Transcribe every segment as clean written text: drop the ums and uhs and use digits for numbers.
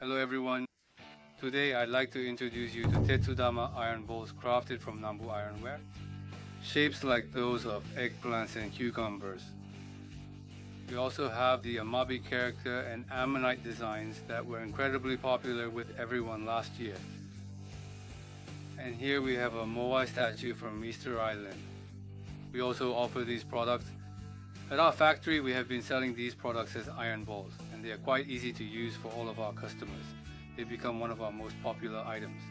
Hello everyone. Today I'd like to introduce you to Tetsudama iron bowls crafted from Nambu Ironware. Shapes like those of eggplants and cucumbers. We also have the Amabi character and ammonite designs that were incredibly popular with everyone last year. And here we have a moai statue from Easter Island. We also offer these products. At our factory we have been selling these products as iron bowls, and they are quite easy to use for all of our customers. They become one of our most popular items.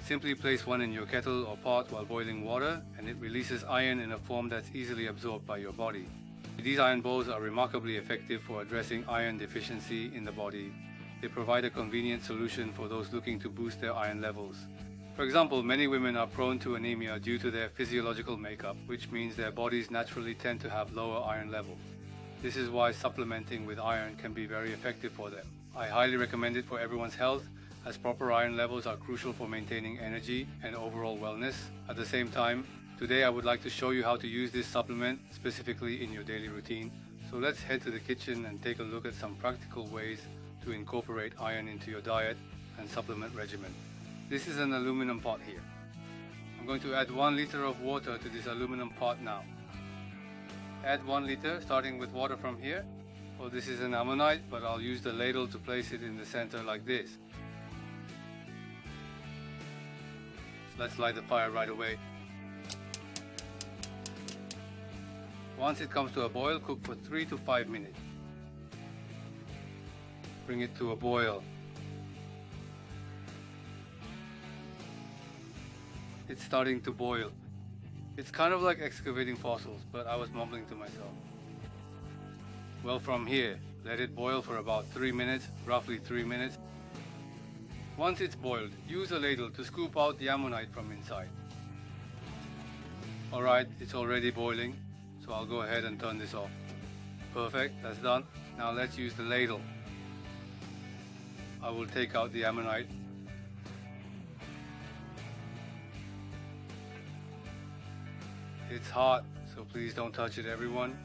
Simply place one in your kettle or pot while boiling water, and it releases iron in a form that's easily absorbed by your body. These iron bowls are remarkably effective for addressing iron deficiency in the body. They provide a convenient solution for those looking to boost their iron levels. For example, many women are prone to anemia due to their physiological makeup, which means their bodies naturally tend to have lower iron levels. This is why supplementing with iron can be very effective for them. I highly recommend it for everyone's health, as proper iron levels are crucial for maintaining energy and overall wellness. At the same time, today I would like to show you how to use this supplement specifically in your daily routine. So let's head to the kitchen and take a look at some practical ways to incorporate iron into your diet and supplement regimen. This is an aluminum pot here. I'm going to add 1 liter of water to this aluminum pot now. Add 1 liter starting with water from here. Well, this is an ammonite, but I'll use the ladle to place it in the center like this. Let's light the fire right away. Once it comes to a boil, cook for 3 to 5 minutes. Bring it to a boil. It's starting to boil. It's kind of like excavating fossils, but I was mumbling to myself. Well, from here, let it boil for about 3 minutes, roughly 3 minutes. Once it's boiled, use a ladle to scoop out the ammonite from inside. Alright, it's already boiling, so I'll go ahead and turn this off. Perfect, that's done. Now let's use the ladle. I will take out the ammonite. It's hot, so please don't touch it, everyone.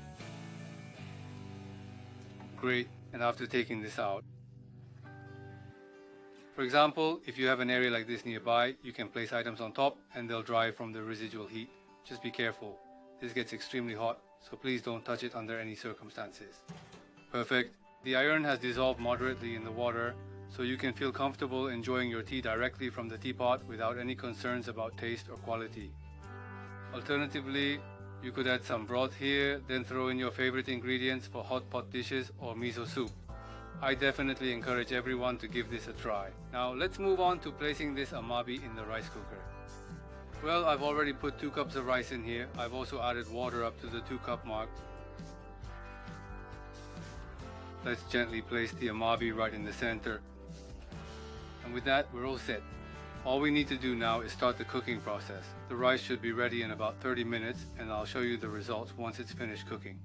Great, and after taking this out, for example, if you have an area like this nearby, you can place items on top and they'll dry from the residual heat. Just be careful. This gets extremely hot, so please don't touch it under any circumstances. Perfect. The iron has dissolved moderately in the water, so you can feel comfortable enjoying your tea directly from the teapot without any concerns about taste or quality. Alternatively, you could add some broth here, then throw in your favorite ingredients for hot pot dishes or miso soup. I definitely encourage everyone to give this a try. Now let's move on to placing this amabi in the rice cooker. Well, I've already put 2 cups of rice in here. I've also added water up to the 2-cup mark. Let's gently place the amabi right in the center. And with that, we're all set. All we need to do now is start the cooking process. The rice should be ready in about 30 minutes, and I'll show you the results once it's finished cooking.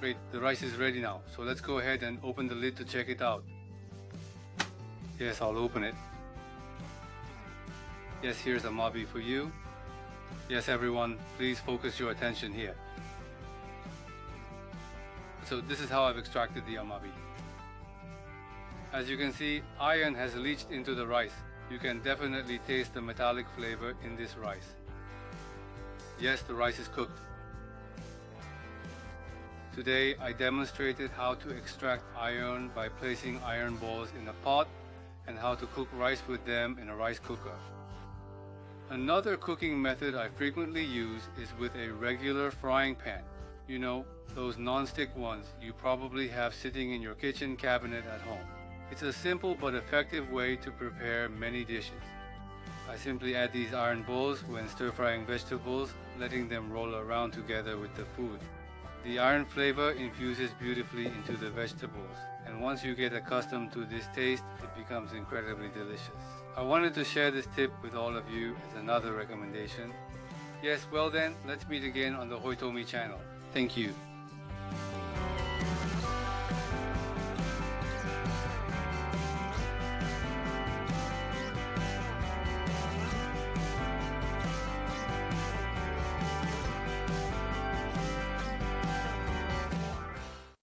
Great, the rice is ready now, so let's go ahead and open the lid to check it out. Yes, I'll open it. Yes, here's amabi for you. Yes, everyone, please focus your attention here. So this is how I've extracted the amabi. As you can see, iron has leached into the rice. You can definitely taste the metallic flavor in this rice. Yes, the rice is cooked. Today I demonstrated how to extract iron by placing iron balls in a pot and how to cook rice with them in a rice cooker. Another cooking method I frequently use is with a regular frying pan. You know, those non-stick ones you probably have sitting in your kitchen cabinet at home. It's a simple but effective way to prepare many dishes. I simply add these iron balls when stir-frying vegetables, letting them roll around together with the food. The iron flavor infuses beautifully into the vegetables, and once you get accustomed to this taste, it becomes incredibly delicious. I wanted to share this tip with all of you as another recommendation. Yes, well then, let's meet again on the Oitomi channel. Thank you.